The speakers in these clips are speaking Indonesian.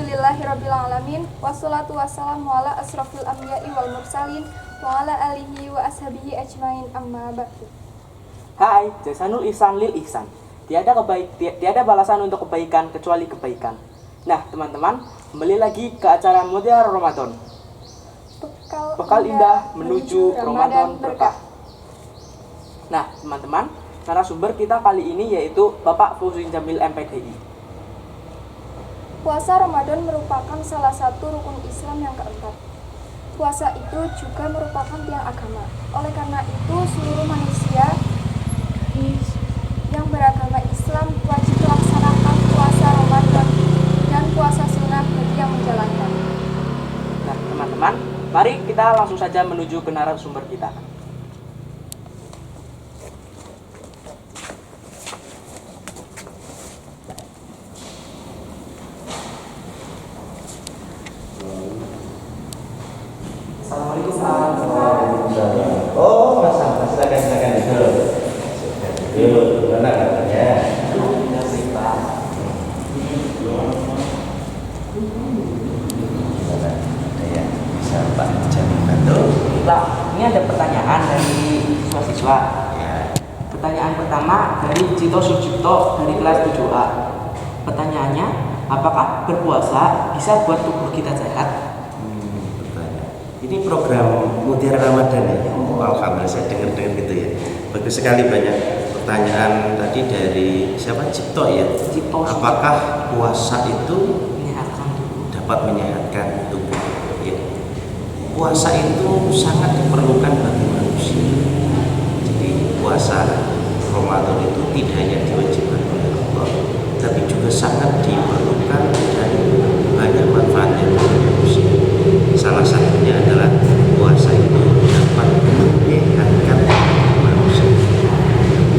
Alhamdulillahirrabbilalamin. Wassalatu wassalamu ala asrafil anbiya'i wal mursalin wa ala alihi wa ashabihi ajmain amma ba'du. Hai, Jasanul Ihsan lil Ihsan. Tiada balasan untuk kebaikan kecuali kebaikan. Nah, teman-teman, kembali lagi ke acara Mutiara Ramadan. Bekal indah menuju Ramadan berkah. Nah, teman-teman, narasumber kita kali ini yaitu Bapak Fauzin Jamil MPDI. Puasa Ramadan merupakan salah satu rukun Islam yang keempat. Puasa itu juga merupakan tiang agama. Oleh karena itu, seluruh manusia yang beragama Islam wajib melaksanakan puasa Ramadan dan puasa sunnah bagi yang menjalankan. Nah, teman-teman, mari kita langsung saja menuju ke narasumber kita. Oh, silakan dulu. Mana katanya? Ya, bisa Pak Jamil bantu. Pak, ini ada pertanyaan dari siswa-siswa. Ya. Pertanyaan pertama dari Cito Sujipto dari kelas 7A. Pertanyaannya, apakah berpuasa bisa buat tubuh kita sehat? Ini program Mutiara Ramadan ya. Oh, alhamdulillah saya dengar gitu ya. Bagus sekali, banyak pertanyaan tadi dari siapa? Cipto ya. Cipto. Apakah puasa itu Menyehatkan tubuh. dapat menyehatkan tubuh? Ya. Puasa itu sangat diperlukan bagi manusia. Jadi puasa Ramadan itu tidak hanya diwajibkan oleh Allah, tapi juga sangat diperlukan dan banyak manfaatnya bagi manusia. Salah satunya adalah puasa itu dapat menyehatkan manusia.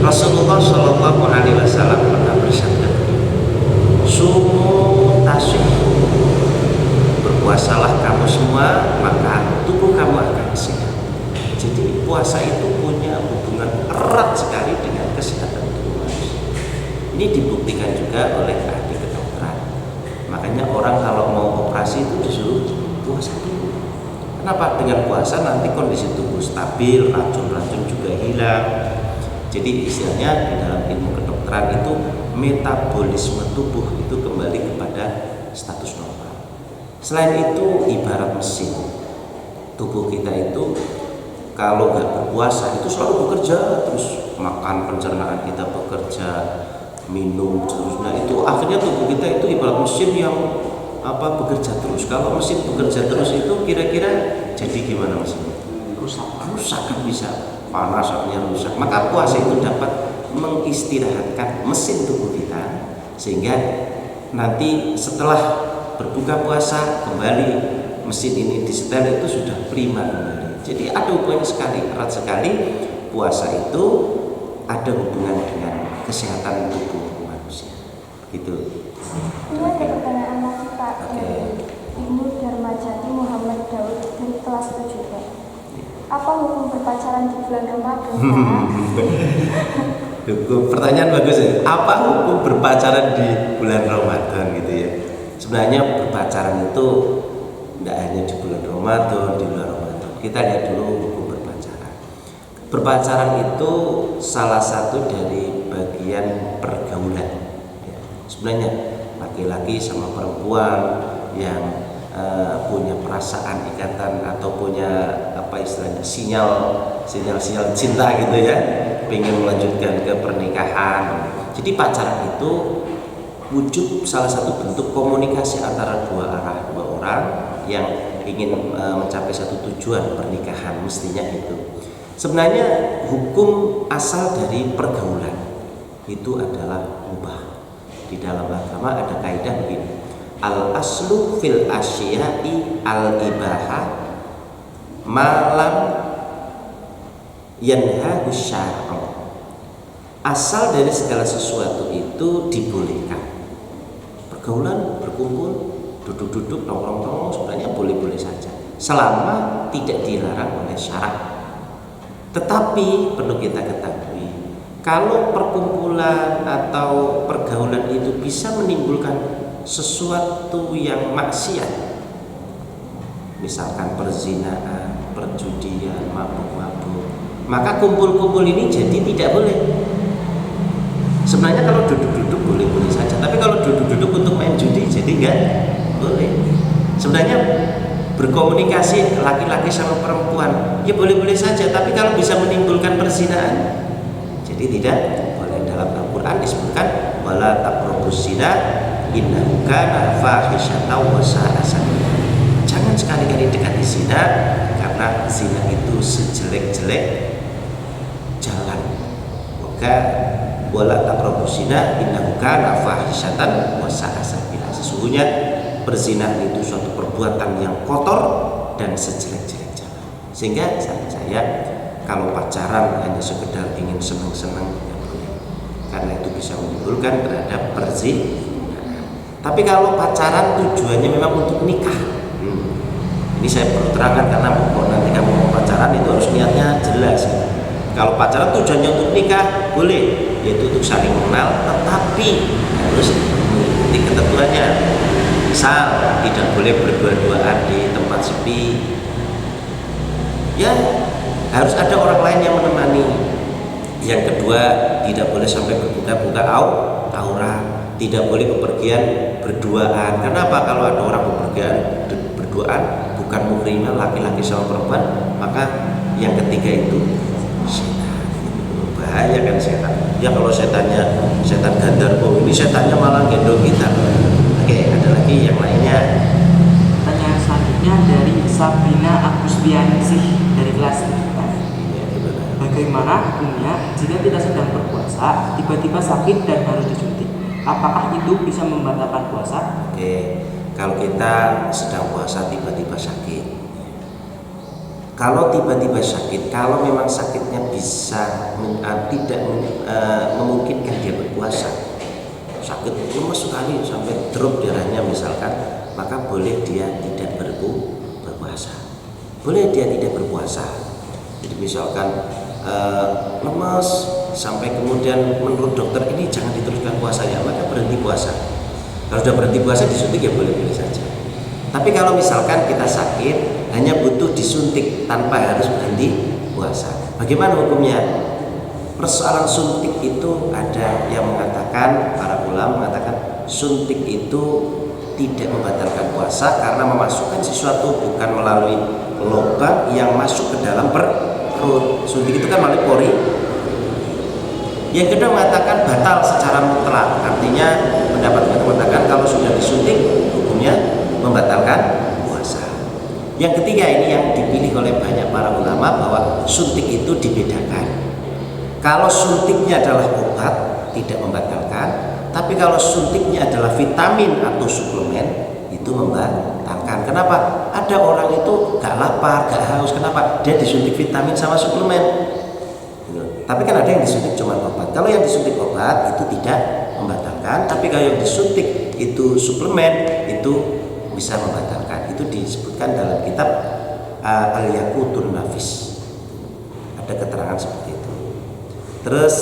Rasulullah Shallallahu Alaihi Wasallam pernah bersabda, "Sumu tasyihu, berpuasalah kamu semua, maka tubuh kamu akan sehat." Jadi puasa itu punya hubungan erat sekali dengan kesehatan tubuh manusia. Ini dibuktikan juga oleh ahli kedokteran. Makanya orang kalau mau operasi itu disuruh puasa dulu. Kenapa? Dengan puasa nanti kondisi tubuh stabil, racun-racun juga hilang. Jadi istilahnya di dalam ilmu kedokteran itu metabolisme tubuh itu kembali kepada status normal. Selain itu ibarat mesin. Tubuh kita itu kalau nggak berpuasa itu selalu bekerja terus, makan, pencernaan kita bekerja, minum terus. Nah itu akhirnya tubuh kita itu ibarat mesin yang bekerja terus. Kalau mesin bekerja terus itu kira-kira jadi gimana mesinnya? Rusak kan, bisa panas akhirnya rusak. Maka puasa itu dapat mengistirahatkan mesin tubuh kita sehingga nanti setelah berbuka puasa kembali mesin ini disetel itu sudah prima kembali. Jadi ada hubungannya sekali, erat sekali. Puasa itu ada hubungan dengan kesehatan tubuh manusia. Gitu. Ini ada pertanyaan lagi Pak dari Ibnu Darmajati Muhammad Daud dari kelas 7B. Apa hukum berpacaran di bulan Ramadan? Pertanyaan bagus ya. Apa hukum berpacaran di bulan Ramadan gitu ya? Sebenarnya berpacaran itu tidak hanya di bulan Ramadan, di bulan Ramadan. Kita lihat dulu hukum berpacaran. Berpacaran itu salah satu dari bagian pergaulan. Sebenarnya laki-laki sama perempuan yang punya perasaan ikatan atau punya istilahnya sinyal cinta gitu ya, pengen melanjutkan ke pernikahan. Jadi pacaran itu wujud salah satu bentuk komunikasi antara dua orang yang ingin mencapai satu tujuan pernikahan, mestinya itu. Sebenarnya hukum asal dari pergaulan itu adalah mubah. Di dalam agama ada kaidah begini, al aslu fil asya'i al ibaha malam yanhahu syar'u. Asal dari segala sesuatu itu dibolehkan. Pergaulan, berkumpul, duduk-duduk, nongkrong-nongkrong sebenarnya boleh-boleh saja selama tidak dilarang oleh syarak. Tetapi perlu kita ketahui, kalau perkumpulan atau pergaulan itu bisa menimbulkan sesuatu yang maksiat, misalkan perzinahan, perjudian, mabuk-mabuk, maka kumpul-kumpul ini jadi tidak boleh. Sebenarnya kalau duduk-duduk boleh-boleh saja, tapi kalau duduk-duduk untuk main judi jadi enggak boleh. Sebenarnya berkomunikasi laki-laki sama perempuan ya boleh-boleh saja, tapi kalau bisa menimbulkan perzinahan jadi tidak boleh. Dalam Al-Quran disebutkan wala taqrabuz zina innahu kana fahisyatan wa sa'a sabila. Jangan sekali-kali dekati zina karena zina itu sejelek-jelek jalan. Maka wala taqrabuz zina innahu kana fahisyatan wa sa'a sabila. Sesungguhnya perzinahan itu suatu perbuatan yang kotor dan sejelek-jelek jalan. Sehingga saya kalau pacaran hanya sekedar ingin senang-senang tidak boleh, karena itu bisa menimbulkan terhadap perzinahan. Tapi kalau pacaran tujuannya memang untuk nikah, ini saya perlu terangkan karena kalau nanti kamu mau pacaran itu harus niatnya jelas. Kalau pacaran tujuannya untuk nikah boleh, yaitu untuk saling mengenal, tetapi harus mengikuti ketentuannya. Misal tidak boleh berdua-duaan di tempat sepi, ya harus ada orang lain yang menemani. Yang kedua, tidak boleh sampai berbuka-buka aurat, tidak boleh bepergian berduaan. Kenapa? Kalau ada orang bepergian berduaan bukan muhrimah, laki-laki sama perempuan, maka yang ketiga itu setan. Bahaya kan setan. Ya kalau setannya setan Gandharwa, ini setannya malah gendong kita. Oke, ada lagi yang lainnya. Pertanyaan selanjutnya dari Sabrina Agustiansih dari kelas 3. Bagaimana hukumnya jika kita sedang berpuasa tiba-tiba sakit dan harus disuntik? Apakah itu bisa membatalkan puasa? Oke, kalau kita sedang puasa tiba-tiba sakit, kalau tiba-tiba sakit, kalau memang sakitnya bisa tidak memungkinkan dia berpuasa, sakit lemes sekali sampai drop darahnya misalkan, maka boleh dia tidak berpuasa. Boleh dia tidak berpuasa. Jadi misalkan lemes sampai kemudian menurut dokter ini jangan diteruskan puasanya, maka berhenti puasa. Kalau sudah berhenti puasa disuntik ya boleh-boleh saja. Tapi kalau misalkan kita sakit hanya butuh disuntik tanpa harus berhenti puasa, bagaimana hukumnya? Persoalan suntik itu ada yang mengatakan, para ulama mengatakan suntik itu tidak membatalkan puasa karena memasukkan sesuatu bukan melalui lubang yang masuk ke dalam perut. Suntik itu kan melalui pori. Yang kedua mengatakan batal secara mutlak, artinya pendapat kita mengatakan kalau sudah disuntik hukumnya membatalkan puasa. Yang ketiga ini yang dipilih oleh banyak para ulama bahwa suntik itu dibedakan. Kalau suntiknya adalah obat tidak membatalkan, tapi kalau suntiknya adalah vitamin atau suplemen itu membatalkan. Kenapa? Ada orang itu gak lapar, gak haus, kenapa? Dia disuntik vitamin sama suplemen. Tapi kan ada yang disuntik cuma obat. Kalau yang disuntik obat itu tidak membatalkan, tapi kalau yang disuntik itu suplemen itu bisa membatalkan. Itu disebutkan dalam kitab Al-Yaqutun Nafis. Ada keterangan seperti itu. Terus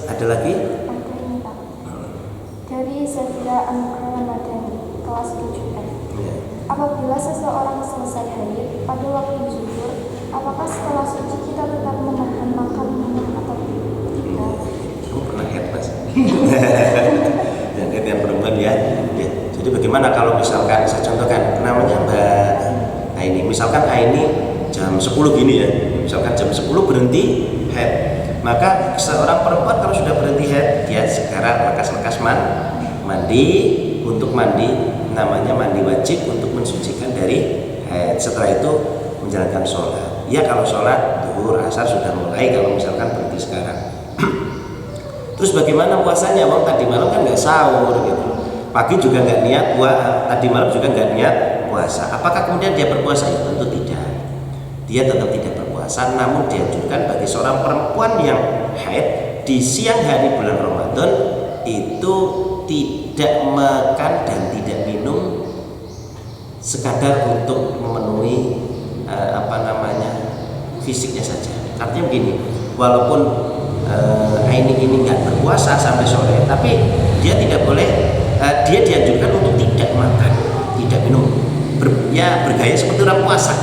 ada lagi? Ada ini Pak. Dari Safira Anugrah Ramadhani kelas 7F. Ya. Apabila seseorang selesai haid pada waktu zuhur, apakah setelah suci kita tetap menahan makan minum atau tidak? Kamu pernah head mas? Yang head yang perempuan ya. Jadi bagaimana kalau misalkan saya contohkan, namanya Mbak Aini. Misalkan Aini jam 10 gini ya. Misalkan jam 10 berhenti head. Maka seorang perempuan kalau sudah berhenti haid, dia sekarang lekas-lekas mandi. Untuk mandi namanya mandi wajib untuk mensucikan dari haid. Setelah itu menjalankan sholat. Ya kalau sholat zuhur asar sudah mulai kalau misalkan berhenti sekarang. Terus bagaimana puasanya? Wong tadi malam kan nggak sahur gitu. Pagi juga nggak niat puasa, tadi malam juga nggak niat puasa. Apakah kemudian dia berpuasa? Ya tentu tidak. Dia tetap tidak berpuasa, namun dianjurkan bagi seorang perempuan yang haid di siang hari bulan Ramadan itu tidak makan dan tidak minum sekadar untuk memenuhi fisiknya saja. Artinya begini, walaupun Aini ini nggak berpuasa sampai sore, tapi dia tidak boleh, dia dianjurkan untuk tidak tidak makan, tidak minum, bergaya seperti orang puasa,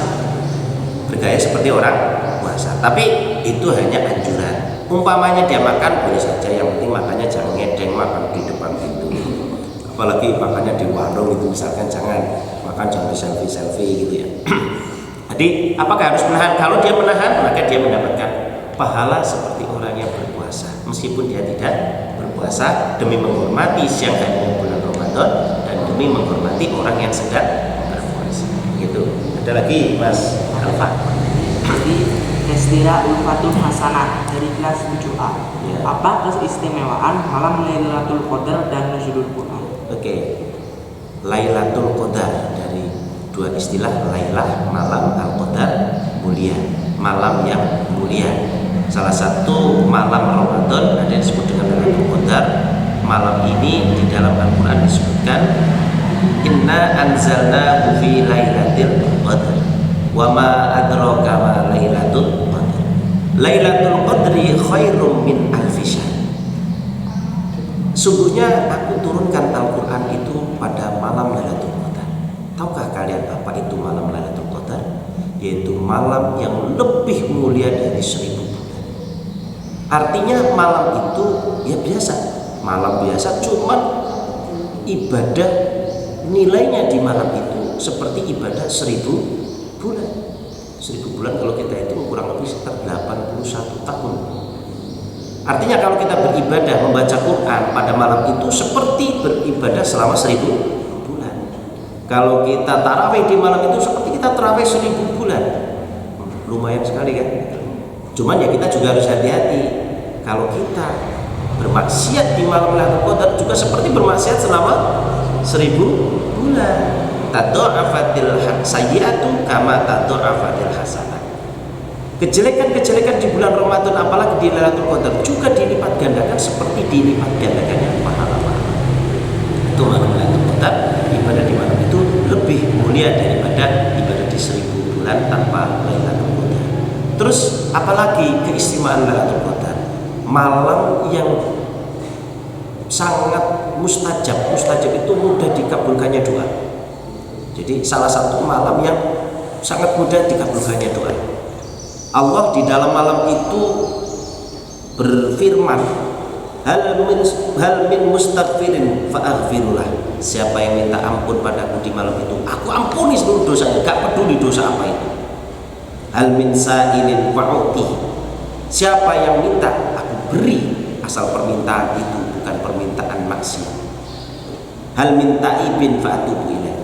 bergaya seperti orang puasa. Tapi itu hanya anjuran. Umpamanya dia makan boleh saja, yang penting makannya jangan ngedeng, makan di depan pintu. Apalagi makannya di warung itu misalkan, jangan makan, jangan selfie gitu ya. Jadi apakah harus menahan? Kalau dia menahan maka dia mendapatkan pahala seperti orang yang berpuasa, meskipun dia tidak berpuasa, demi menghormati siang harinya bulan Ramadan dan demi menghormati orang yang sedang berpuasa. Gitu. Ada lagi Mas Alfa? Jadi Kestira Ulfatul Hasanah dari kelas 7A. Ya. Apa keistimewaan malam Lailatul Qadar dan Nuzulul Quran? Oke. Lailatul Qadar dari dua istilah, Lailah malam, Al-Qadar mulia, malam yang mulia. Salah satu malam Ramadan ada yang disebut dengan Lailatul Qadar. Malam ini di dalam Al-Qur'an disebutkan inna anzalnahu fi lailatul qadar wa ma adraka ma lailatul qadar. Lailatul qadri khairum min alfi syahr. Sungguhnya aku turunkan Al-Qur'an itu pada malam Lailatul Qadar. Tahukah kalian apa itu malam Lailatul Qadar? Yaitu malam yang lebih mulia dari 1000 bulan. Artinya malam itu ya biasa, malam biasa, cuman ibadah nilainya di malam itu seperti ibadah 1000 bulan. 1000 bulan kalau kita itu kurang lebih sekitar 81 tahun. Artinya kalau kita beribadah membaca Quran pada malam itu seperti beribadah selama 1000 bulan. Kalau kita tarawih di malam itu seperti kita tarawih 1000 bulan. Lumayan sekali kan? Cuman ya kita juga harus hati-hati. Kalau kita bermaksiat di malam Lailatul Qadar juga seperti bermaksiat selama 1000 bulan. Tadha'afatil sayyi'atu kama tadha'afatil hasanah. Kejelekan-kejelekan di bulan Ramadan apalagi di Lailatul Qadar juga dilipat gandakan seperti dilipat gandakannya pahala-pahala. Itu malam Lailatul Qadar, ibadah di malam itu lebih mulia daripada ibadah di 1000 bulan tanpa Lailatul Qadar. Terus apalagi keistimewaan Lailatul Qadar? Malam yang sangat mustajab. Mustajab itu mudah dikabulkannya doa. Jadi salah satu malam yang sangat mudah dikabulkannya doa. Allah di dalam malam itu berfirman, hal min mustaghfirin fa'aghfirullah. Siapa yang minta ampun padaku di malam itu, aku ampuni seluruh dosanya, gak peduli dosa apa itu. Hal min sa'ilin fa'uti. Siapa yang minta, aku beri, asal permintaan itu bukan permintaan maksiat. Hal min ta'ibin fa'atubu ilaih.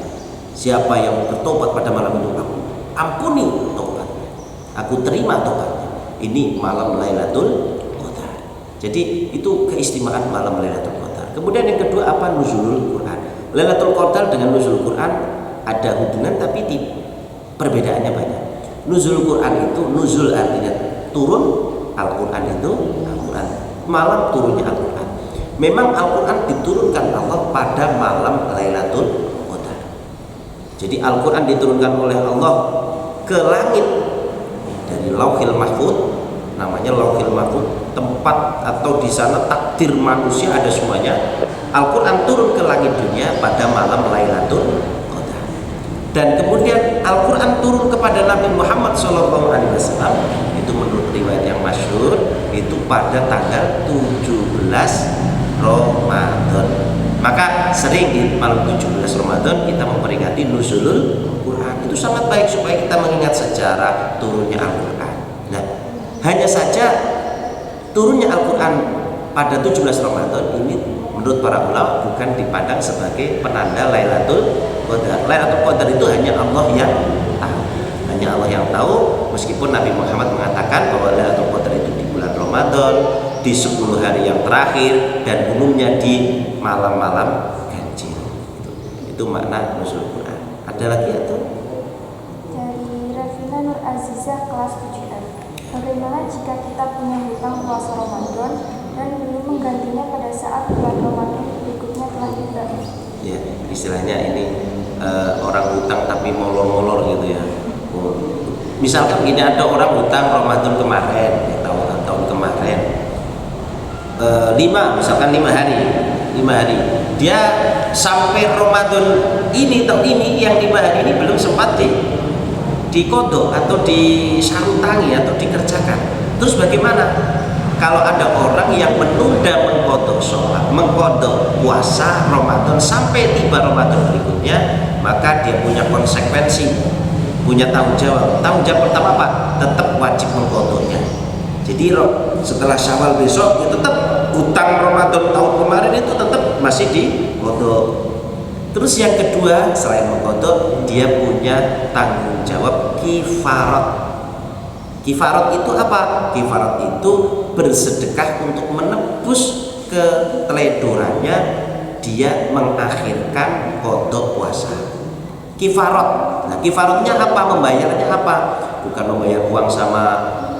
Siapa yang bertobat pada malam itu, aku ampuni tobatnya, aku terima tobatnya. Ini malam Lailatul Qadar. Jadi itu keistimewaan malam Lailatul Qadar. Kemudian yang kedua apa? Nuzulul Quran. Lailatul Qadar dengan Nuzulul Quran ada hubungan tapi perbedaannya banyak. Nuzulul Quran itu nuzul artinya turun, Al-Quran itu Al-Quran, malam turunnya Al-Quran. Memang Al-Quran diturunkan Allah pada malam Lailatul Qadar. Jadi Al-Quran diturunkan oleh Allah ke langit dari Lauhil Mahfuz, namanya Lauhil Mahfuz, tempat atau di sana takdir manusia ada semuanya. Al-Quran turun ke langit dunia pada malam Lailatul Qadar. Dan kemudian Al-Quran turun kepada Nabi Muhammad SAW itu menurut riwayat yang masyhur itu pada tanggal 17 Ramadan. Maka sering di malam 17 Ramadan kita memperingati Nuzulul Quran. Itu sangat baik supaya kita mengingat sejarah turunnya Al-Quran. Nah, hanya saja turunnya Al-Quran pada 17 Ramadan ini menurut para ulama bukan dipandang sebagai penanda Lailatul Qadar. Lailatul Qadar itu hanya Allah yang tahu. Hanya Allah yang tahu, meskipun Nabi Muhammad mengatakan bahwa Lailatul Qadar itu di bulan Ramadan, di 10 hari yang terakhir, dan umumnya di malam-malam ganjil. Itu makna Nuzul Quran. Ada lagi atau? Dari Rafina Nur Azizah kelas 7M. Bagaimana jika kita punya hutang puasa Ramadan dan belum menggantinya pada saat bulan Ramadan berikutnya telah tiba? Ya, istilahnya ini orang hutang tapi molor-molor gitu ya. Misalkan gini, ada orang hutang Ramadan kemarin, tahun kemarin, misalkan 5 hari, dia sampai Ramadan ini tahun ini yang 5 hari ini belum sempat dikodok atau disarutangi atau dikerjakan. Terus bagaimana kalau ada orang yang menunda mengkodok sholat, mengkodok puasa Ramadan sampai tiba Ramadan berikutnya, maka dia punya konsekuensi, punya tanggung jawab. Tanggung jawab pertama apa? Tetap wajib mengkodoknya. Jadi setelah Syawal besok ya tetap utang Ramadan tahun kemarin itu tetap masih dikodok. Terus yang kedua, selain mengkodok, dia punya tanggung jawab kifarat. Kifarat itu apa? Kifarat itu bersedekah untuk menebus keteledorannya dia mengakhirkan kodok puasa. Kifarat. Nah, kifaratnya apa? Membayarnya apa? Bukan membayar uang sama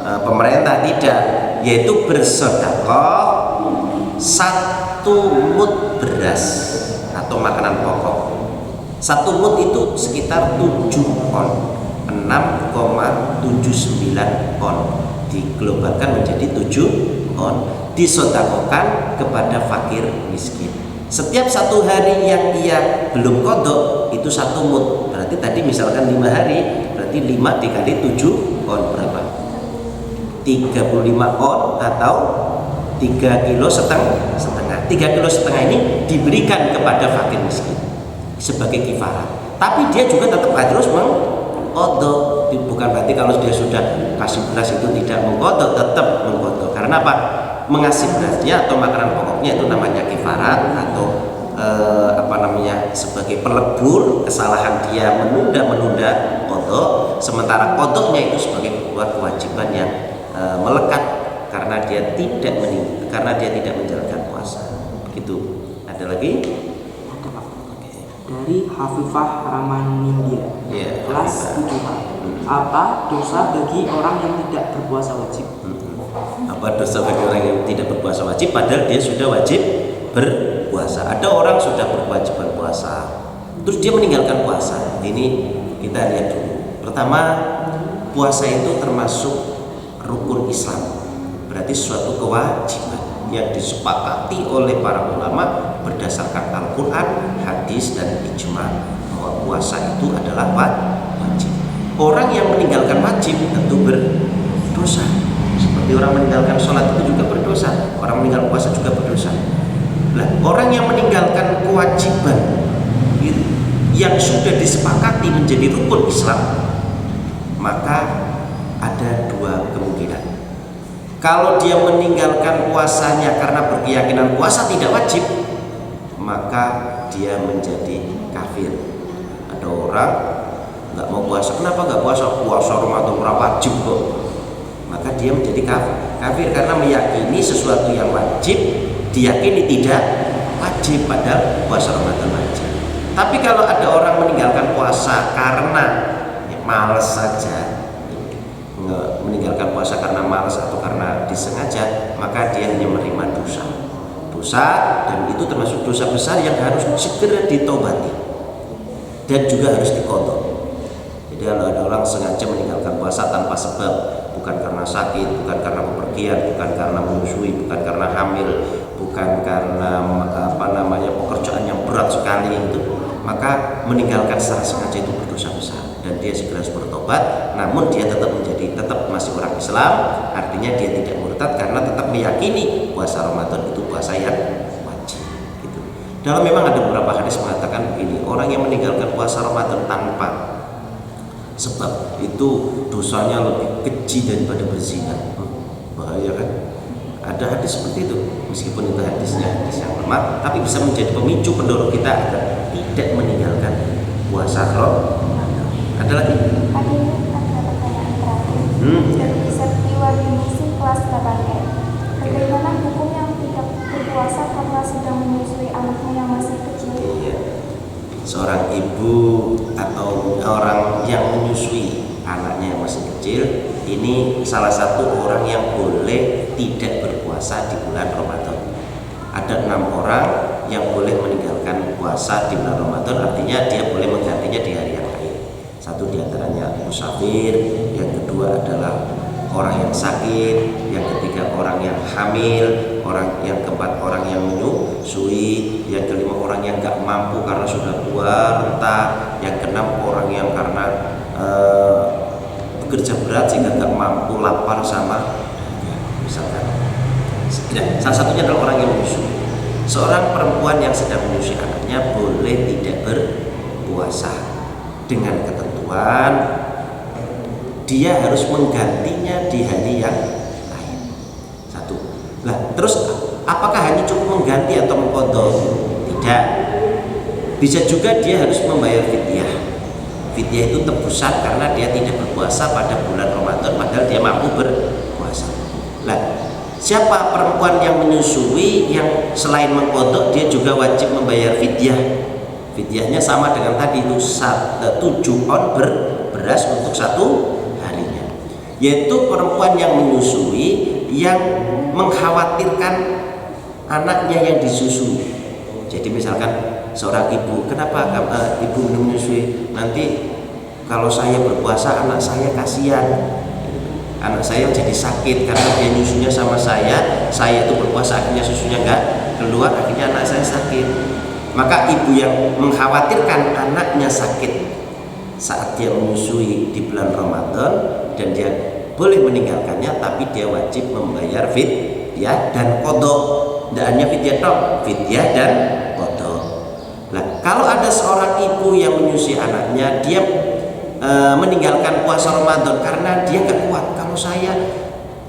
pemerintah, tidak, yaitu bersedekah 1 mud beras atau makanan pokok. 1 mud itu sekitar 7 on, 6,79 on, diglobalkan menjadi 7 on, disedekahkan kepada fakir miskin. Setiap 1 hari yang ia belum kodok itu 1 mud. Berarti tadi misalkan 5 hari, berarti 5 dikali 7 on berapa? 35 on atau 3 kilo setengah. 3 kilo setengah ini diberikan kepada fakir miskin sebagai kifarah. Tapi dia juga tetap harus mengkodok. Bukan berarti kalau dia sudah kasih beras itu tidak mengkodok, tetap mengkodok. Karena apa? Mengasih berasnya atau makanan pokoknya itu namanya kifarah atau sebagai pelebur kesalahan dia menunda kodok. Sementara kodoknya itu sebagai kewajiban yang melekat karena dia tidak menjalankan puasa. Begitu. Ada lagi? Ada Pak. Dari Hafifah Ramanindya, kelas 7. Apa dosa bagi orang yang tidak berpuasa wajib? Apa dosa bagi orang yang tidak berpuasa wajib padahal dia sudah wajib berpuasa? Ada orang sudah berkewajiban puasa, terus dia meninggalkan puasa. Ini kita lihat dulu. Pertama, puasa itu termasuk rukun Islam, berarti suatu kewajiban yang disepakati oleh para ulama berdasarkan Al-Quran, hadis, dan ijma bahwa puasa itu adalah wajib. Orang yang meninggalkan wajib tentu berdosa. Seperti orang meninggalkan sholat itu juga berdosa, orang meninggalkan puasa juga berdosa. Nah, orang yang meninggalkan kewajiban yang sudah disepakati menjadi rukun Islam, maka ada 2 kemungkinan. Kalau dia meninggalkan puasanya karena berkeyakinan puasa tidak wajib, maka dia menjadi kafir. Ada orang nggak mau puasa, kenapa nggak puasa? Puasa Ramadan wajib kok. Maka dia menjadi kafir karena meyakini sesuatu yang wajib diyakini tidak wajib, padahal puasa Ramadan wajib. Tapi kalau ada orang meninggalkan puasa karena malas saja, meninggalkan puasa karena malas atau karena disengaja, maka dia hanya menerima dosa, dan itu termasuk dosa besar yang harus segera ditobati dan juga harus dikodok. Jadi kalau ada orang sengaja meninggalkan puasa tanpa sebab, bukan karena sakit, bukan karena bepergian, bukan karena menyusui, bukan karena hamil, bukan karena pekerjaan yang berat sekali itu, maka meninggalkan secara sengaja itu berdosa besar dan dia segera harus bertobat. Namun dia tetap masih orang Islam, artinya dia tidak murtad karena tetap meyakini puasa Ramadan itu puasa yang wajib gitu. Dalam memang ada beberapa hadis mengatakan begini, orang yang meninggalkan puasa Ramadan tanpa sebab itu dosanya lebih keji daripada berzina. Bahaya kan? Ada hadis seperti itu, meskipun itu hadisnya hadis yang lemah, tapi bisa menjadi pemicu pendorong kita agar tidak meninggalkan puasa Ramadan. Ada lagi? Ada pertanyaan terakhir dari Septiwardinisi kelas 8E. Bagaimana hukum yang tidak berpuasa karena sedang menyusui anaknya yang masih kecil? Iya. Seorang ibu atau orang yang menyusui anaknya yang masih kecil, ini salah satu orang yang boleh tidak berpuasa di bulan Ramadan. Ada 6 orang yang boleh meninggalkan puasa di bulan Ramadan, artinya dia boleh menggantinya di hari yang lain. Satu diantaranya musafir, yang kedua adalah orang yang sakit, yang ketiga orang yang hamil, yang keempat orang yang menyusui, yang kelima orang yang nggak mampu karena sudah tua renta, yang keenam orang yang karena bekerja berat sehingga nggak mampu, lapar sama misalkan. Nah, salah satunya adalah orang yang menyusui. Seorang perempuan yang sedang menyusui anaknya boleh tidak berpuasa dengan ketentuan dia harus menggantinya di hari yang lain. Satu. Nah, terus apakah hanya cukup mengganti atau mengqadha? Tidak. Bisa juga dia harus membayar fidyah. Fidyah itu tebusan karena dia tidak berpuasa pada bulan Ramadan padahal dia mampu berpuasa. Nah, siapa perempuan yang menyusui yang selain mengqadha dia juga wajib membayar fidyah. Fidyahnya sama dengan tadi itu 7 on beras untuk 1 harinya. Yaitu perempuan yang menyusui yang mengkhawatirkan anaknya yang disusui. Jadi misalkan seorang ibu, kenapa ibu menyusui? Nanti kalau saya berpuasa anak saya kasihan. Anak saya jadi sakit karena dia nyusunya sama saya itu berpuasa akhirnya susunya nggak keluar, akhirnya anak saya sakit. Maka ibu yang mengkhawatirkan anaknya sakit saat dia menyusui di bulan Ramadan dan dia boleh meninggalkannya, tapi dia wajib membayar fidyah dan qadha. Tidak hanya fidyah dong, fidyah dan qadha. Nah, kalau ada seorang ibu yang menyusui anaknya, dia meninggalkan puasa Ramadan karena dia gak kuat. Kalau saya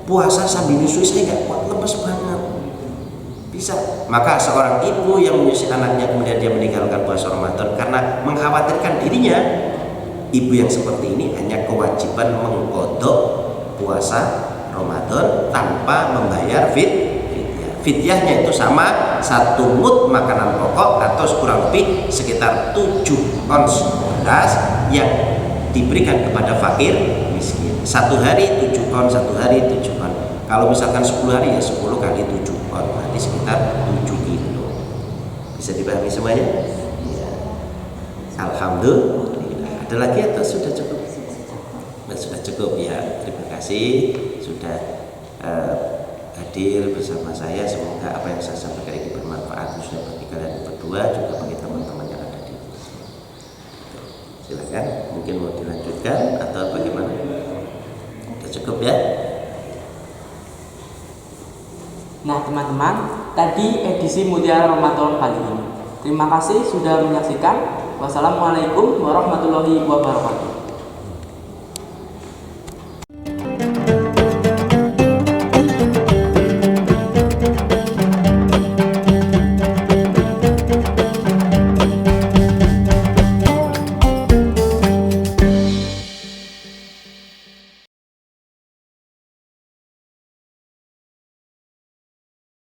puasa sambil menyusui saya gak kuat, lemes banget. Bisa. Maka seorang ibu yang menyusui anaknya kemudian dia meninggalkan puasa Ramadan karena mengkhawatirkan dirinya, ibu yang seperti ini hanya kewajiban mengqadha puasa Ramadan tanpa membayar fidyah. Fidyahnya itu sama 1 mud makanan pokok atau kurang lebih sekitar 7 ons beras yang diberikan kepada fakir miskin. 1 hari 7 on, 1 hari 7 on. Kalau misalkan 10 hari ya 10 kali 7 on, berarti sekitar 7 kilo. Bisa dipahami semuanya? Ya. Alhamdulillah. Ada lagi atau sudah cukup? Nah, sudah cukup ya. Terima kasih sudah hadir bersama saya. Semoga apa yang saya sampaikan ini bermanfaat khususnya bagi kalian berdua juga bagi teman-teman yang ada di sini. Silakan, mungkin mau dilanjutkan atau bagaimana? Sudah cukup ya? Nah teman-teman, tadi edisi Mutiara Ramadan kali ini. Terima kasih sudah menyaksikan. Wassalamualaikum warahmatullahi wabarakatuh.